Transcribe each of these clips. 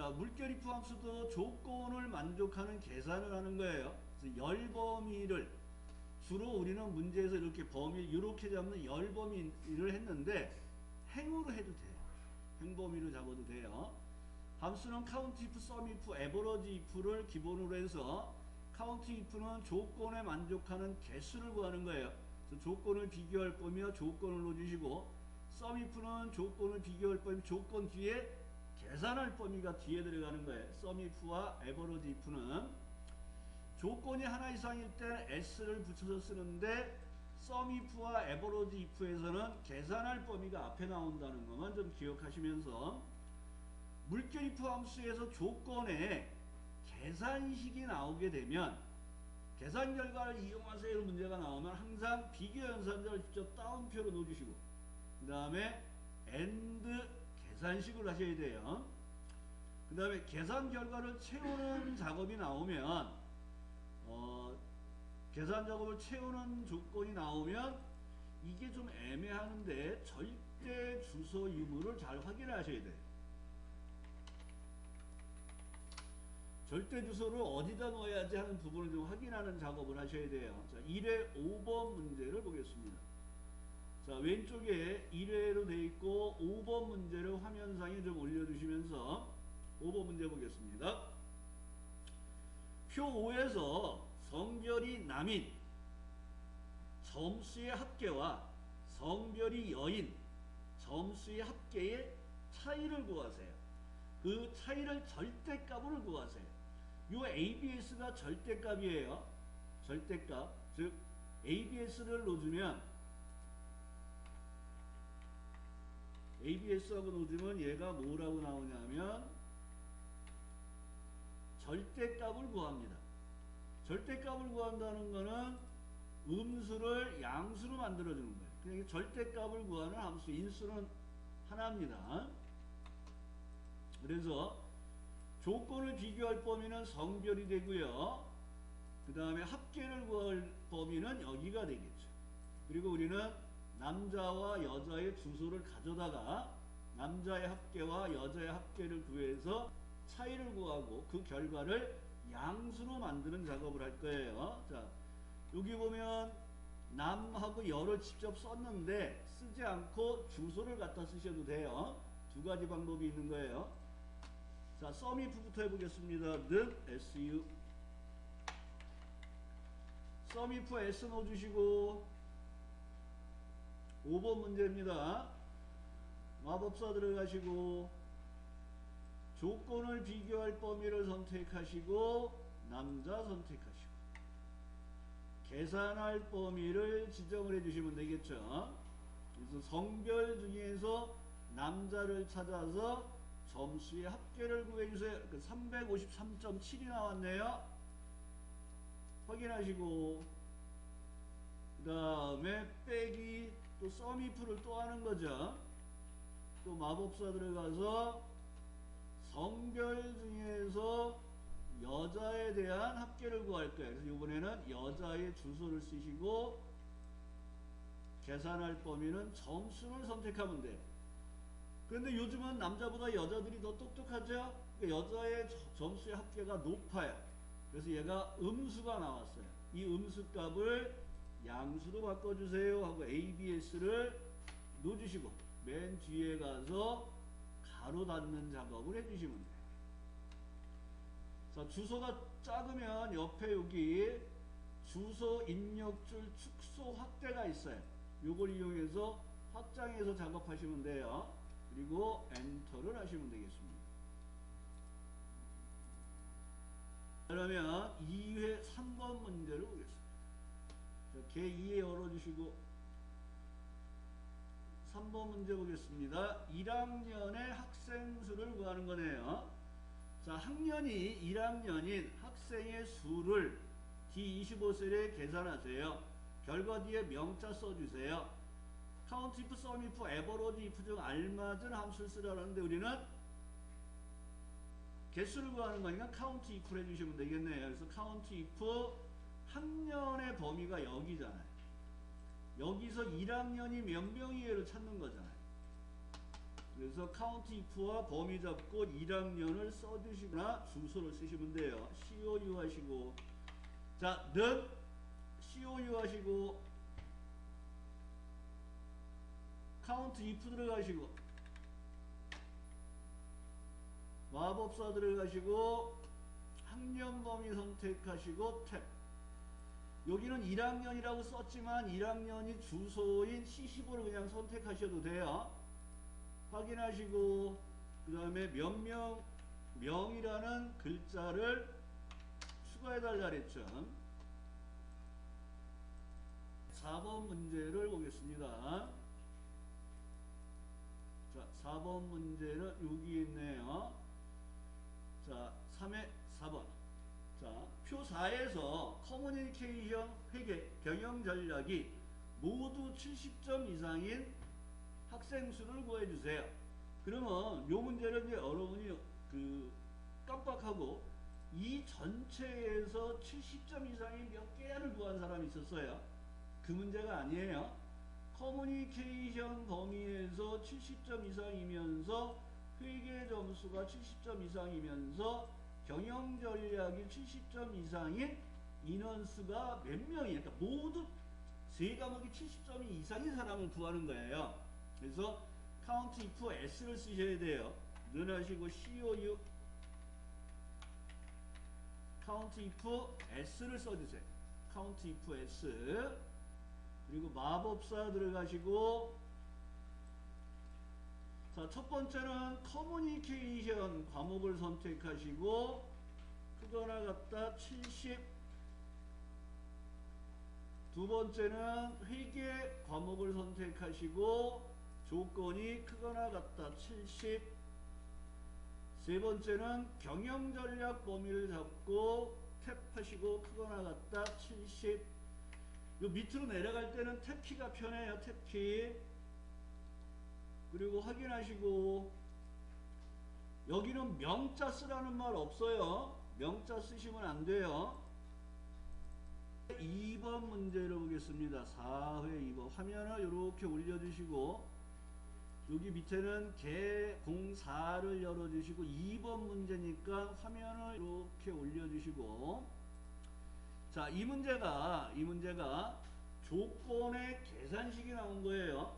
자, 물결 if 함수도 조건을 만족하는 계산을 하는 거예요. 그래서 열 범위를 주로 우리는 문제에서 이렇게 범위 이렇게 잡는 열 범위를 했는데 행으로 해도 돼요. 행범위로 잡아도 돼요. 함수는 count if, sum if, average if를 기본으로 해서 count if는 조건에 만족하는 개수를 구하는 거예요. 그래서 조건을 비교할 범위와 조건을 넣어주시고 sum if는 조건을 비교할 범위, 조건 뒤에 계산할 범위가 뒤에 들어가는 거예요. sum if와 average if는 조건이 하나 이상일 때 s를 붙여서 쓰는데 sum if와 average if에서는 계산할 범위가 앞에 나온다는 것만 좀 기억하시면서 물결 if 함수에서 조건에 계산식이 나오게 되면 계산 결과를 이용하세요 문제가 나오면 항상 비교 연산자를 직접 따옴표로 넣어주시고 그 다음에 AND 계산식을 하셔야 돼요. 그 다음에 계산 결과를 채우는 작업이 나오면 계산 작업을 채우는 조건이 나오면 이게 좀 애매하는데 절대 주소 유무를 잘 확인하셔야 돼요. 절대 주소를 어디다 넣어야지 하는 부분을 좀 확인하는 작업을 하셔야 돼요. 자, 1회 5번 문제를 보겠습니다. 자, 왼쪽에 1회로 되어 있고 5번 문제를 화면상에 좀 올려주시면서 5번 문제 보겠습니다. 표 5에서 성별이 남인 점수의 합계와 성별이 여인 점수의 합계의 차이를 구하세요. 그 차이를 절대값으로 구하세요. 요 ABS가 절대값이에요. 절대값. 즉 ABS를 넣어주면 ABS하고 넣어주면 얘가 뭐라고 나오냐면 절대값을 구합니다. 절대값을 구한다는 거는 음수를 양수로 만들어주는 거예요. 그러니까 절대값을 구하는 함수 인수는 하나입니다. 그래서 조건을 비교할 범위는 성별이 되고요. 그 다음에 합계를 구할 범위는 여기가 되겠죠. 그리고 우리는 남자와 여자의 주소를 가져다가 남자의 합계와 여자의 합계를 구해서 차이를 구하고 그 결과를 양수로 만드는 작업을 할 거예요. 자, 여기 보면 남하고 여를 직접 썼는데 쓰지 않고 주소를 갖다 쓰셔도 돼요. 두 가지 방법이 있는 거예요. 자, sum if부터 해보겠습니다. 는 su sum if s 넣어주시고 5번 문제입니다. 마법사 들어가시고 조건을 비교할 범위를 선택하시고 남자 선택하시고 계산할 범위를 지정을 해주시면 되겠죠. 그래서 성별 중에서 남자를 찾아서 점수의 합계를 구해주세요. 353.7이 나왔네요. 확인하시고 그 다음에 빼기 또 sum if를 또 하는 거죠. 또 마법사 들어가서 성별 중에서 여자에 대한 합계를 구할 거예요. 그래서 이번에는 여자의 주소를 쓰시고 계산할 범위는 점수를 선택하면 돼요. 그런데 요즘은 남자보다 여자들이 더 똑똑하죠? 그러니까 여자의 점수의 합계가 높아요. 그래서 얘가 음수가 나왔어요. 이 음수 값을 양수로 바꿔주세요 하고 ABS를 넣어주시고 맨 뒤에 가서 가로 닫는 작업을 해주시면 돼요. 자, 주소가 작으면 옆에 여기 주소 입력줄 축소 확대가 있어요. 요걸 이용해서 확장해서 작업하시면 돼요. 그리고 엔터를 하시면 되겠습니다. 그러면 2회 3번 문제를 보겠습니다. 자, 개 2에 열어주시고 3번 문제 보겠습니다. 1학년의 학생 수를 구하는 거네요. 자, 학년이 1학년인 학생의 수를 D25셀에 계산하세요. 결과 뒤에 명자 써주세요. count if, sum if, average if 중 알맞은 함수를 쓰라는데 우리는 개수를 구하는 거니까 count if를 해주시면 되겠네요. 그래서 count if 학년의 범위가 여기잖아요. 여기서 1학년이 몇 명이에요를 찾는 거잖아요. 그래서 카운트 if와 범위 잡고 1학년을 써주시거나 주소를 쓰시면 돼요. COU 하시고, 자, 는 COU 하시고, 카운트 if 들어가시고, 마법사 들어가시고, 학년 범위 선택하시고, 탭. 여기는 1학년이라고 썼지만 1학년이 주소인 C15를 그냥 선택하셔도 돼요. 확인하시고, 그 다음에 명이라는 글자를 추가해달라 그랬죠. 4번 문제를 보겠습니다. 자, 4번 문제는 여기 있네요. 자, 3회 4번. 자, 표 4에서 커뮤니케이션 회계 경영 전략이 모두 70점 이상인 학생 수를 구해주세요. 그러면 요 문제를 이제 여러분이 깜빡하고 이 전체에서 70점 이상이 몇 개를 구한 사람이 있었어요. 그 문제가 아니에요. 커뮤니케이션 범위에서 70점 이상이면서 회계 점수가 70점 이상이면서 경영 전략이 70점 이상인 인원수가 몇 명이에요? 그러니까 모두 세 과목이 70점이 이상인 사람을 구하는 거예요. 그래서 count if s를 쓰셔야 돼요. 는 하시고 COU count if s를 써주세요. count if s. 그리고 마법사 들어가시고, 자, 첫 번째는 커뮤니케이션 과목을 선택하시고 크거나 같다 70. 두 번째는 회계 과목을 선택하시고 조건이 크거나 같다 70. 세 번째는 경영 전략 범위를 잡고 탭하시고 크거나 같다 70. 요 밑으로 내려갈 때는 탭키가 편해요. 탭키. 그리고 확인하시고, 여기는 명자 쓰라는 말 없어요. 명자 쓰시면 안 돼요. 2번 문제를 보겠습니다. 4회 2번. 화면을 이렇게 올려주시고, 여기 밑에는 개 04를 열어주시고, 2번 문제니까 화면을 이렇게 올려주시고, 자, 이 문제가 조건의 계산식이 나온 거예요.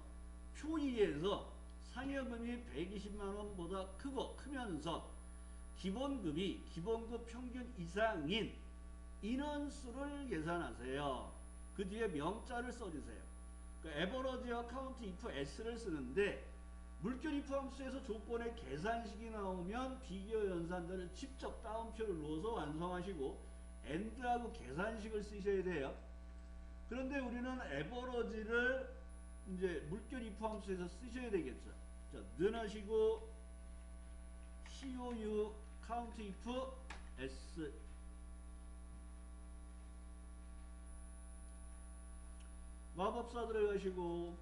표 2에서 상여금이 120만원보다 크면서 기본급 평균 이상인 인원수를 계산하세요. 그 뒤에 명자를 써주세요. 그러니까 에버러지와 카운트 if s를 쓰는데 물결 if 함수에서 조건의 계산식이 나오면 비교 연산들을 직접 따옴표를 넣어서 완성하시고 AND하고 계산식을 쓰셔야 돼요. 그런데 우리는 에버러지를 이제 물결 if 함수에서 쓰셔야 되겠죠. 자, 는 하시고 COU count if s. 마법사 들어가시고,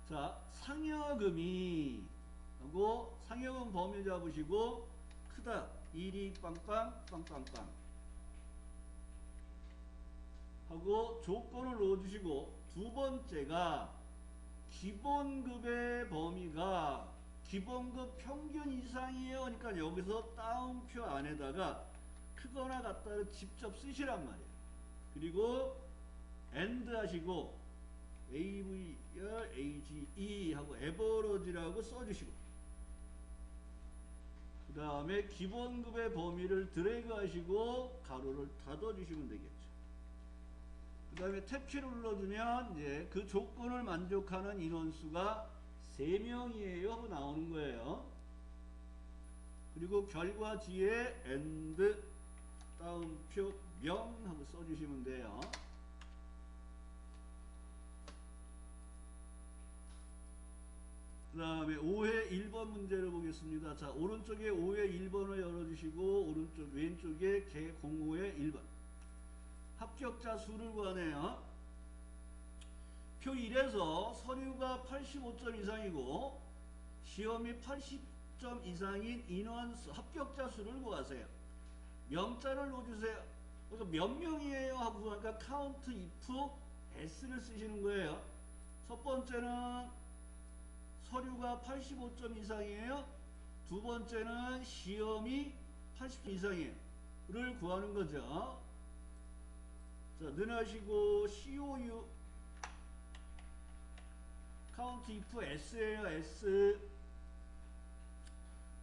자, 상여금이 하고 상여금 범위 잡으시고 크다 1이 빵빵 하고 조건을 넣어주시고, 두 번째가 기본급의 범위가 기본급 평균 이상이에요. 그러니까 여기서 따옴표 안에다가 크거나 같다를 직접 쓰시란 말이에요. 그리고 AND 하시고 AVR, AGE 하고 에버러지라고 써주시고, 그 다음에 기본급의 범위를 드래그 하시고 가로를 닫아주시면 되겠죠. 그 다음에 탭키를 눌러주면 이제 그 조건을 만족하는 인원수가 3명이에요 하고 나오는 거예요. 그리고 결과 뒤에 AND 따옴표 명 하고 써주시면 돼요. 그 다음에 5회 1번 문제를 보겠습니다. 자, 오른쪽에 5회 1번을 열어주시고 왼쪽에 개 05의 1번. 합격자 수를 구하네요. 표 1에서 서류가 85점 이상이고 시험이 80점 이상인 인원수 합격자 수를 구하세요. 명자를 넣어주세요. 그러니까 몇 명이에요 하고 그러니까 count if s를 쓰시는 거예요. 첫 번째는 서류가 85점 이상이에요. 두 번째는 시험이 80점 이상이에요를 구하는 거죠. 자, 능하시고 COU 카운트 if S예요. S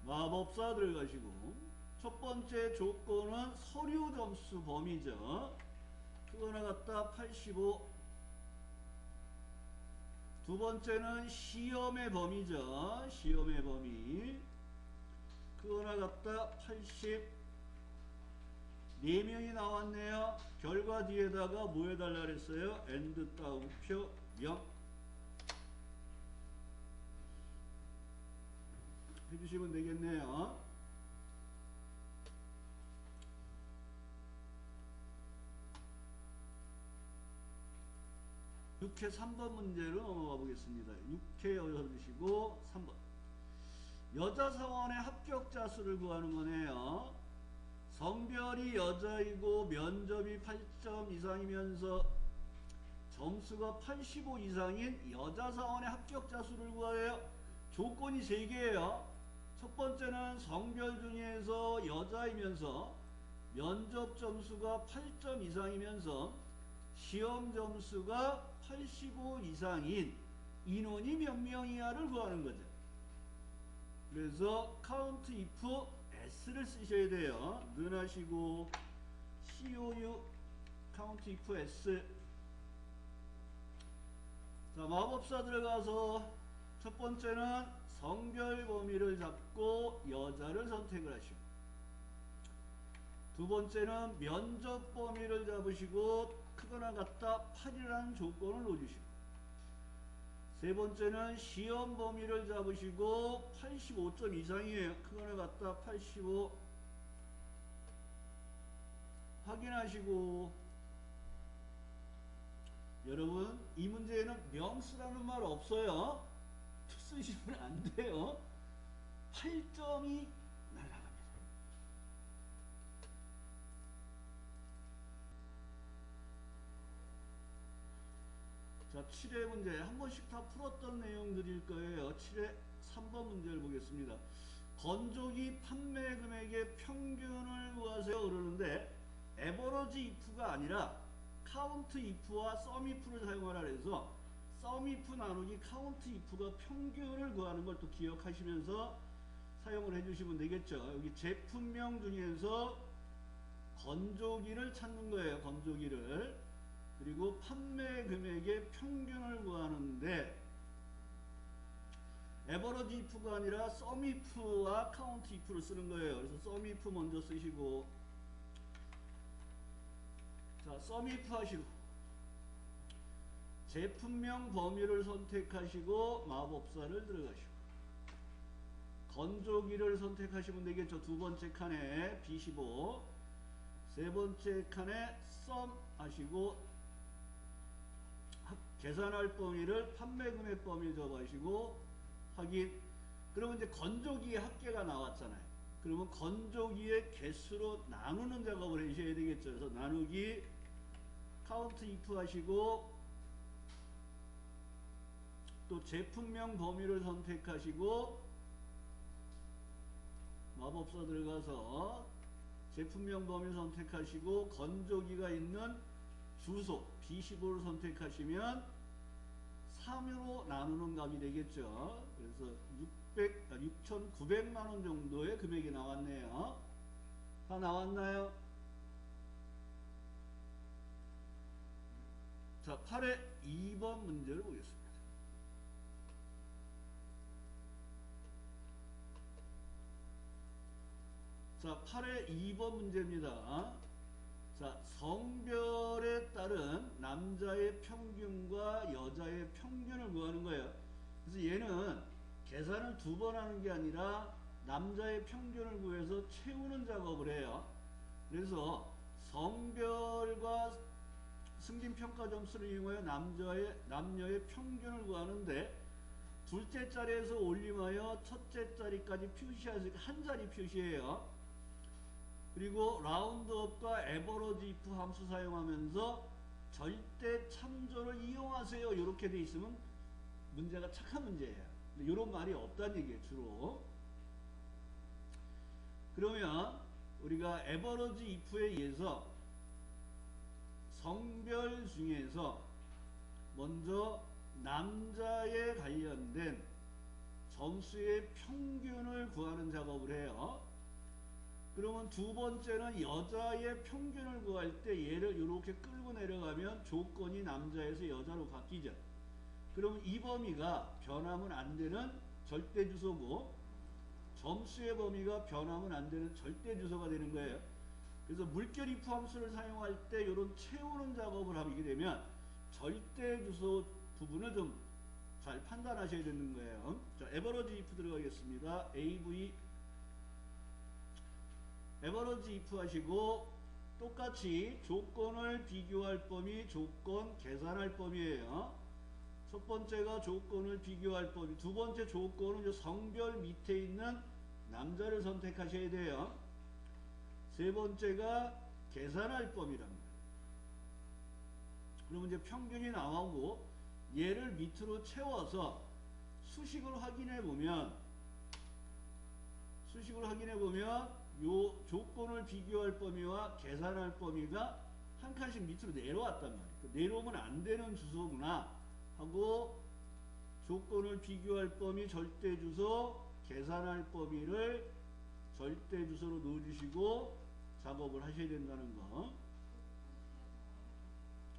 마법사 들어가시고 첫 번째 조건은 서류 점수 범위죠. 그거나 갖다 85. 두 번째는 시험의 범위죠. 시험의 범위. 그거나 갖다 80. 4명이 나왔네요. 결과 뒤에다가 뭐 해달라 그랬어요? 엔드 따옴표 0 해주시면 되겠네요. 육회 3번 문제로 넘어가 보겠습니다. 6회 열어주시고 3번 여자 사원의 합격자 수를 구하는 거네요. 성별이 여자이고 면접이 8점 이상이면서 점수가 85 이상인 여자 사원의 합격자 수를 구하래요. 조건이 3개예요. 첫 번째는 성별 중에서 여자이면서 면접 점수가 8점 이상이면서 시험 점수가 85 이상인 인원이 몇 명이야를 구하는 거죠. 그래서 count if s를 쓰셔야 돼요. 능하시고 COU count if s. 자, 마법사 들어가서 첫 번째는 성별 범위를 잡고 여자를 선택을 하시고, 두 번째는 면접 범위를 잡으시고 크거나 같다 8이라는 조건을 넣어주시고, 세 번째는 시험 범위를 잡으시고 85점 이상이에요. 크거나 같다 85 확인하시고, 여러분 이 문제에는 명수라는 말 없어요. 쓰시면 안 돼요. 8점이 날아갑니다. 자, 7회 문제 한 번씩 다 풀었던 내용들일 거예요. 7회 3번 문제를 보겠습니다. 건조기 판매 금액의 평균을 구하세요 그러는데 에버러지 if가 아니라 카운트 if와 썸 if를 사용하라 해서 썸 if 나누기 카운트 if가 평균을 구하는 걸 또 기억하시면서 사용을 해주시면 되겠죠. 여기 제품명 중에서 건조기를 찾는 거예요. 건조기를. 그리고 판매 금액의 평균을 구하는데 에버러지 if가 아니라 썸 if와 카운트 if를 쓰는 거예요. 그래서 썸 if 먼저 쓰시고, 자, 썸 if 하시고 제품명 범위를 선택하시고 마법사를 들어가시고 건조기를 선택하시면 되겠죠. 두 번째 칸에 B15, 세 번째 칸에 썸 하시고 계산할 범위를 판매 금액 범위 접하시고 확인. 그러면 이제 건조기의 합계가 나왔잖아요. 그러면 건조기의 개수로 나누는 작업을 하셔야 되겠죠. 그래서 나누기 카운트 if 하시고 또 제품명 범위를 선택하시고 마법사 들어가서 제품명 범위 선택하시고 건조기가 있는 주소 B15를 선택하시면 3으로 나누는 값이 되겠죠. 그래서 6,900만원 정도의 금액이 나왔네요. 다 나왔나요? 자, 8회 2번 문제를 보겠습니다. 자, 8회 2번 문제입니다. 자, 성별에 따른 남자의 평균과 여자의 평균을 구하는 거예요. 그래서 얘는 계산을 2번 하는 게 아니라 남자의 평균을 구해서 채우는 작업을 해요. 그래서 성별과 승진평가 점수를 이용하여 남녀의 평균을 구하는데 둘째 자리에서 올림하여 첫째 자리까지 표시하니까 한 자리 표시해요. 그리고 라운드업과 에버러지 if 함수 사용하면서 절대 참조를 이용하세요. 이렇게 돼 있으면 문제가 착한 문제예요. 이런 말이 없다는 얘기예요, 주로. 그러면 우리가 에버러지 if에 의해서 성별 중에서 먼저 남자에 관련된 점수의 평균을 구하는 작업을 해요. 그러면 두 번째는 여자의 평균을 구할 때 얘를 이렇게 끌고 내려가면 조건이 남자에서 여자로 바뀌죠. 그러면 이 범위가 변하면 안 되는 절대 주소고 점수의 범위가 변하면 안 되는 절대 주소가 되는 거예요. 그래서 물결 if 함수를 사용할 때 이런 채우는 작업을 하게 되면 절대 주소 부분을 좀 잘 판단하셔야 되는 거예요. 자, 에버러지 if 들어가겠습니다. AV 에버러지 if 하시고 똑같이 조건을 비교할 범위, 조건 계산할 범위예요. 첫 번째가 조건을 비교할 범위, 두 번째 조건은 성별 밑에 있는 남자를 선택하셔야 돼요. 세 번째가 계산할 범위랍니다. 그러면 이제 평균이 나오고 얘를 밑으로 채워서 수식을 확인해 보면 요 조건을 비교할 범위와 계산할 범위가 한 칸씩 밑으로 내려왔단 말이에요. 내려오면 안 되는 주소구나 하고 조건을 비교할 범위 절대 주소, 계산할 범위를 절대 주소로 넣어주시고 작업을 하셔야 된다는 거.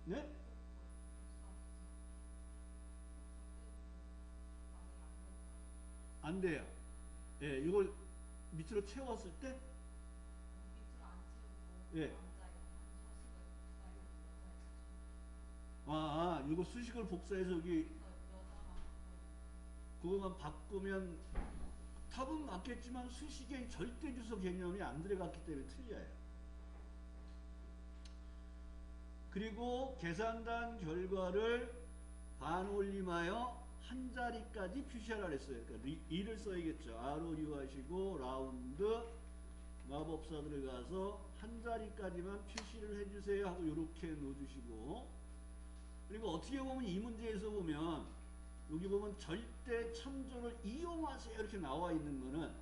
네? 안 돼요. 예, 이걸 밑으로 채웠을 때, 예. 이거 수식을 복사해서 여기 그거만 바꾸면 답은 맞겠지만 수식의 절대 주소 개념이 안 들어갔기 때문에 틀려요. 그리고 계산단 결과를 반올림하여 한 자리까지 표시하라 그랬어요. 그러니까 E를 써야겠죠. ROU 하시고 라운드 마법사 들어가서 한 자리까지만 표시를 해주세요 하고 이렇게 넣어주시고, 그리고 어떻게 보면 이 문제에서 보면 여기 보면 절대 참조를 이용하세요 이렇게 나와 있는 거는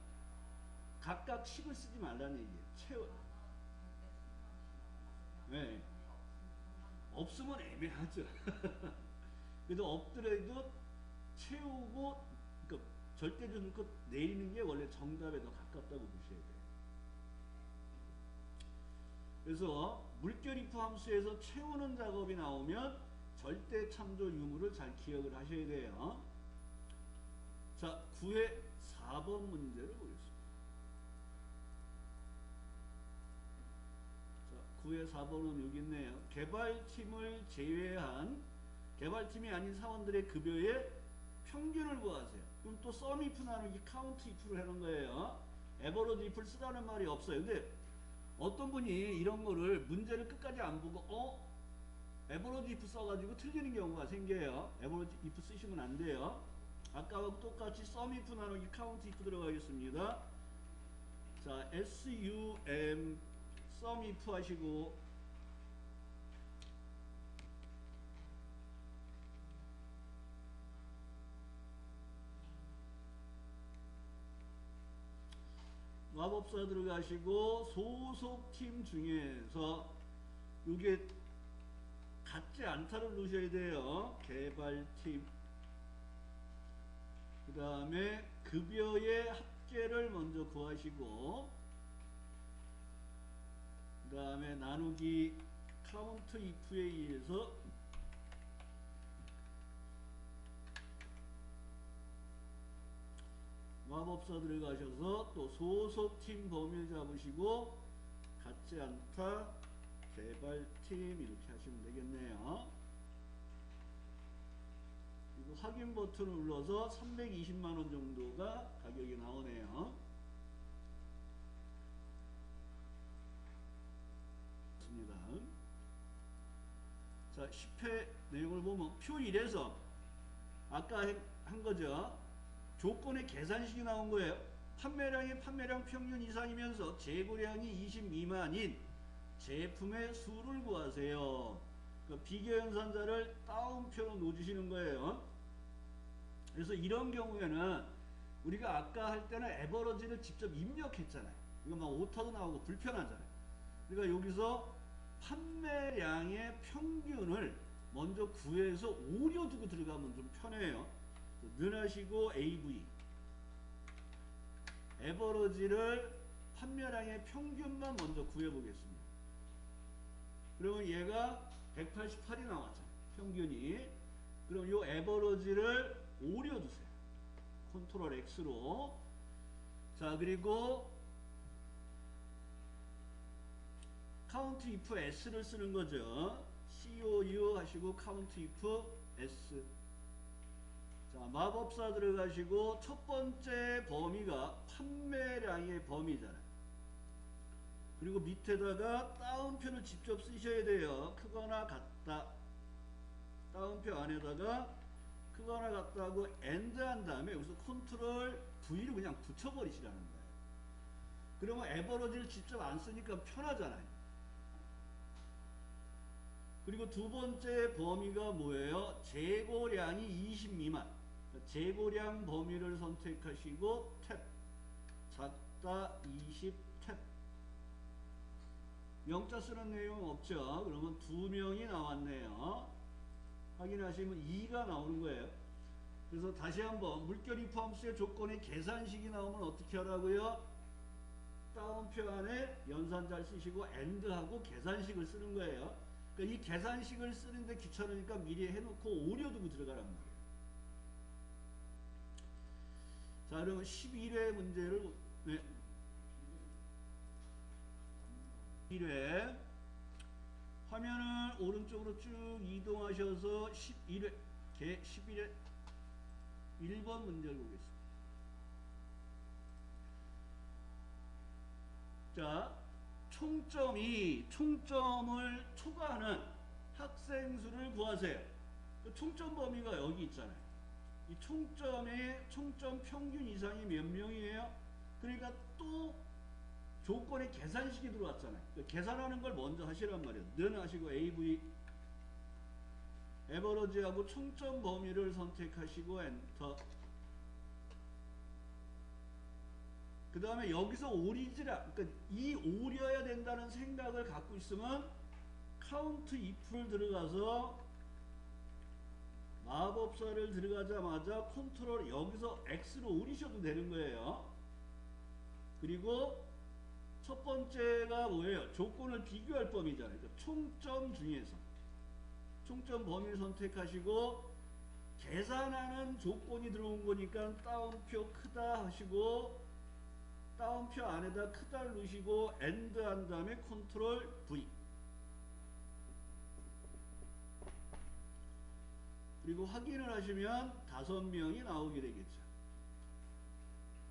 각각 식을 쓰지 말라는 얘기예요. 네. 없으면 애매하죠. 그래도 없더라도 채우고, 그러니까 절대적으로 그 내리는 게 원래 정답에 더 가깝다고 보셔야 돼요. 그래서 물결 if 함수에서 채우는 작업이 나오면 절대 참조 유무를 잘 기억을 하셔야 돼요. 자, 9의 4번 문제를 보겠습니다. 자, 9의 4번은 여기 있네요. 개발팀을 제외한 개발팀이 아닌 사원들의 급여의 평균을 구하세요. 그럼 또 sum if 나누기 count if를 하는 거예요. 에버러지 if를 쓰라는 말이 없어요. 근데 어떤 분이 이런 거를 문제를 끝까지 안 보고 에버러지 if 써가지고 틀리는 경우가 생겨요. 에버러지 if 쓰시면 안 돼요. 아까와 똑같이 sum if 나누기 count if 들어가겠습니다. 자, sum sum if 하시고 마법사 들어가시고 소속팀 중에서 이게 같지 않다를 넣으셔야 돼요. 개발팀, 그 다음에 급여의 합계를 먼저 구하시고, 그 다음에 나누기 카운트 if에 의해서 마법사 들어가셔서 또 소속팀 범위 잡으시고 같지 않다 개발팀 이렇게 하시면 되겠네요. 그리고 확인 버튼을 눌러서 320만원 정도가 가격이 나오네요. 자, 10회 내용을 보면 표 1에서 아까 한 거죠. 조건의 계산식이 나온 거예요. 판매량이 판매량 평균 이상이면서 재고량이 20 미만인 제품의 수를 구하세요. 그러니까 비교연산자를 따옴표로 넣어주시는 거예요. 그래서 이런 경우에는 우리가 아까 할 때는 에버러지를 직접 입력했잖아요. 이거 막 오타도 나오고 불편하잖아요. 그러니까 여기서 판매량의 평균을 먼저 구해서 오려 두고 들어가면 좀 편해요. 능하시고 AV 에버러지를 판매량의 평균만 먼저 구해보겠습니다. 그러면 얘가 188이 나왔잖아요. 평균이. 그럼 요 에버러지를 오려주세요. 컨트롤 X로. 자, 그리고 카운트 if S를 쓰는 거죠. COU 하시고 카운트 if S. 자, 마법사 들어가시고 첫 번째 범위가 판매량의 범위잖아요. 그리고 밑에다가 따옴표를 직접 쓰셔야 돼요. 크거나 같다. 따옴표 안에다가 크거나 같다 하고 AND 한 다음에 여기서 컨트롤 V를 그냥 붙여버리시라는 거예요. 그러면 에버러지를 직접 안 쓰니까 편하잖아요. 그리고 두 번째 범위가 뭐예요? 재고량이 20 미만. 재고량 범위를 선택하시고 탭. 작다 20 탭. 영자 쓰는 내용 없죠? 그러면 2명이 나왔네요. 확인하시면 2가 나오는 거예요. 그래서 다시 한번 물결 if 함수의 조건에 계산식이 나오면 어떻게 하라고요? 따옴표 안에 연산자를 쓰시고 AND하고 계산식을 쓰는 거예요. 그러니까 이 계산식을 쓰는데 귀찮으니까 미리 해놓고 오려두고 들어가란 말이에요. 자, 그러면 11회 문제를 1회 화면을 오른쪽으로 쭉 이동하셔서 11회 1번 문제를 보겠습니다. 자, 총점을 초과하는 학생 수를 구하세요. 그 총점 범위가 여기 있잖아요. 이 총점 평균 이상이 몇 명이에요? 그러니까 또 조건에 계산식이 들어왔잖아요. 계산하는 걸 먼저 하시란 말이에요. 는 하시고 AV 에버러지하고 총점 범위를 선택하시고 엔터. 그 다음에 여기서 그러니까 이 오려야 된다는 생각을 갖고 있으면 카운트 if를 들어가서 마법사를 들어가자마자 컨트롤 여기서 X로 오리셔도 되는 거예요. 그리고 첫 번째가 뭐예요? 조건을 비교할 범위잖아요. 그러니까 총점 중에서 총점 범위를 선택하시고 계산하는 조건이 들어온 거니까 따옴표 크다 하시고 따옴표 안에다 크다를 넣으시고 AND 한 다음에 컨트롤 V. 그리고 확인을 하시면 5명이 나오게 되겠죠.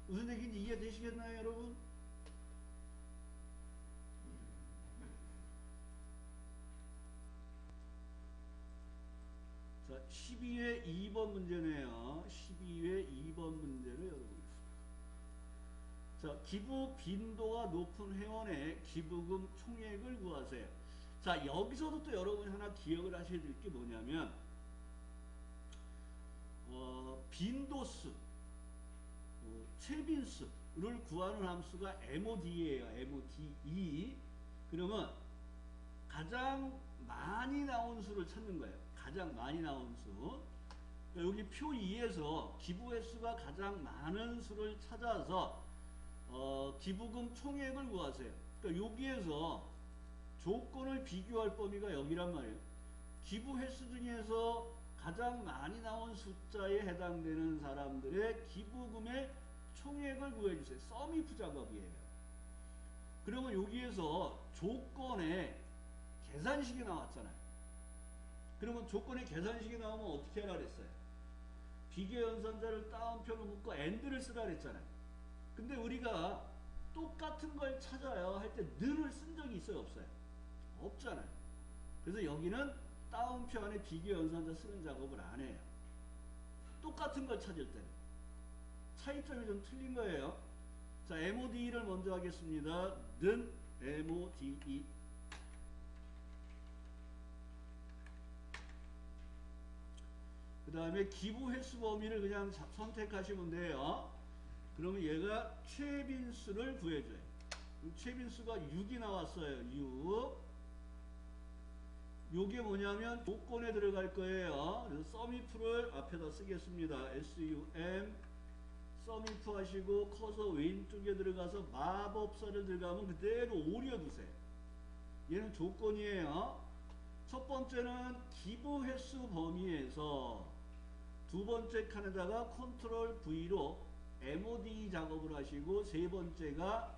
무슨 얘기인지 이해되시겠나요, 여러분? 자, 12회 2번 문제네요. 12회 2번 문제를 열어보겠습니다. 자, 기부 빈도가 높은 회원의 기부금 총액을 구하세요. 자, 여기서도 또 여러분이 하나 기억을 하셔야 될 게 뭐냐면 빈도수, 채빈수를 구하는 함수가 MOD예요. MODE. 그러면 가장 많이 나온 수를 찾는 거예요. 가장 많이 나온 수. 여기 표 2에서 기부 횟수가 가장 많은 수를 찾아서 기부금 총액을 구하세요. 그러니까 여기에서 조건을 비교할 범위가 여기란 말이에요. 기부 횟수 중에서 가장 많이 나온 숫자에 해당되는 사람들의 기부금의 총액을 구해주세요. 썸이프 작업이에요. 그러면 여기에서 조건에 계산식이 나왔잖아요. 그러면 조건에 계산식이 나오면 어떻게 하라 그랬어요? 비교 연산자를 따옴표로 묶고 AND를 쓰라 그랬잖아요. 근데 우리가 똑같은 걸 찾아요 할 때 는을 쓴 적이 있어요, 없어요? 없잖아요. 그래서 여기는 따옴표 안에 비교 연산자 쓰는 작업을 안 해요. 똑같은 걸 찾을 때는. 차이점이 좀 틀린 거예요. 자, MODE를 먼저 하겠습니다. 는 MODE. 그 다음에 기부 횟수 범위를 그냥 선택하시면 돼요. 그러면 얘가 최빈수를 구해줘요. 최빈수가 6이 나왔어요. 6. 요게 뭐냐면 조건에 들어갈 거예요. 그래서 썸이프를 앞에다 쓰겠습니다. SUM 썸이프 하시고 커서 왼쪽에 들어가서 마법사를 들어가면 그대로 오려두세요. 얘는 조건이에요. 첫 번째는 기부 횟수 범위에서 두 번째 칸에다가 컨트롤 V로 MOD 작업을 하시고 세 번째가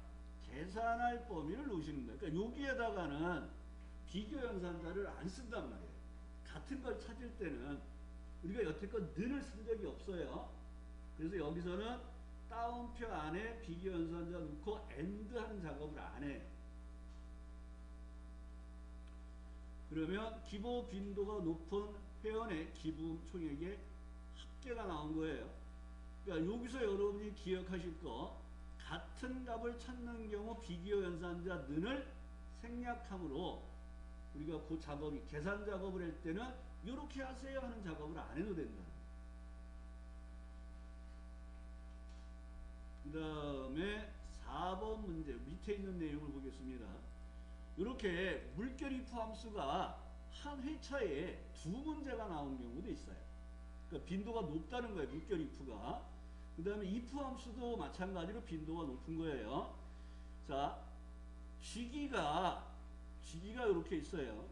계산할 범위를 넣으시는 거예요. 그러니까 여기에다가는 비교 연산자를 안 쓴단 말이에요. 같은 걸 찾을 때는 우리가 여태껏 는을 쓴 적이 없어요. 그래서 여기서는 다운표 안에 비교 연산자 넣고 AND 하는 작업을 안 해요. 그러면 기부 빈도가 높은 회원의 기부 총액의 합계가 나온 거예요. 그러니까 여기서 여러분이 기억하실 거, 같은 값을 찾는 경우 비교 연산자 는을 생략함으로 우리가 그 작업이 계산 작업을 할 때는 이렇게 하세요 하는 작업을 안 해도 된다. 그 다음에 4번 문제 밑에 있는 내용을 보겠습니다. 이렇게 물결이프 함수가 한 회차에 두 문제가 나온 경우도 있어요. 그러니까 빈도가 높다는 거예요. 물결이프가. 그 다음에 if 함수도 마찬가지로 빈도가 높은 거예요. 자, 쥐기가 이렇게 있어요.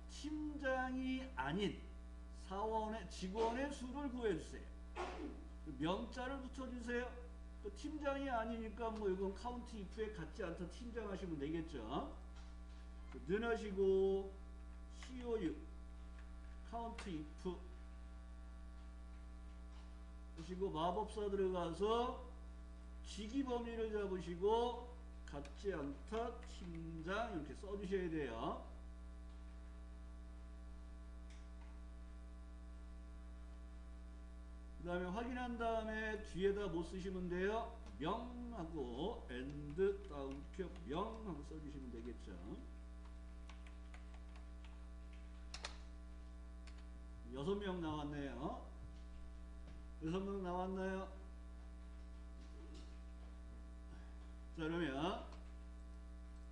팀장이 아닌 사원의 직원의 수를 구해주세요. 명자를 붙여주세요. 또 팀장이 아니니까 뭐 이건 카운트 if에 같지 않다 팀장 하시면 되겠죠. 는 하시고 COU 카운트 if 하시고 마법사 들어가서 직위 범위를 잡으시고 같지 않다 팀장 이렇게 써주셔야 돼요. 그 다음에 확인한 다음에 뒤에다 뭐 쓰시면 돼요? 명하고 AND 다운표 명하고 써주시면 되겠죠. 6명 나왔네요. 6명 나왔나요? 자, 그러면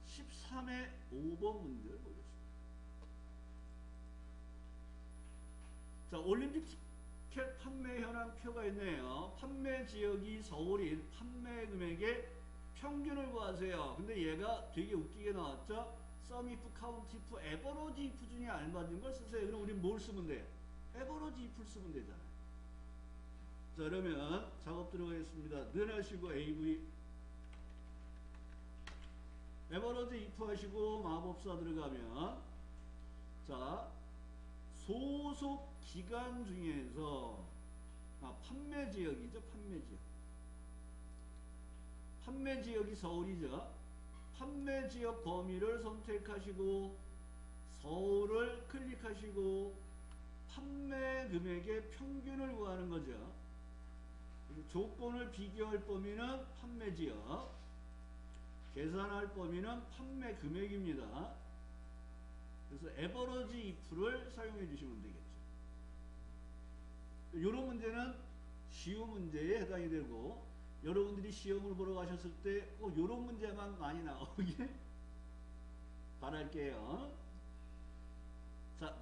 13의 5번 문제를 보겠습니다. 자, 올림픽 티켓 판매 현황 표가 있네요. 판매 지역이 서울인 판매 금액의 평균을 구하세요. 근데 얘가 되게 웃기게 나왔죠? sum if, count if, average if 중에 알맞은 걸 쓰세요. 그럼 우린 뭘 쓰면 돼요? average if 쓰면 되잖아요. 자, 그러면 작업 들어가겠습니다. 는 하시고 AV 에버러지 if 하시고 마법사 들어가면 자, 소속 기간 중에서 판매 지역이죠. 판매 지역이 서울이죠. 판매 지역 범위를 선택하시고 서울을 클릭하시고 판매 금액의 평균을 구하는 거죠. 조건을 비교할 범위는 판매 지역, 계산할 범위는 판매 금액입니다. 그래서 에버러지 if를 사용해 주시면 되겠죠. 이런 문제는 쉬운 문제에 해당이 되고, 여러분들이 시험을 보러 가셨을 때 이런 문제만 많이 나오길 바랄게요. 자,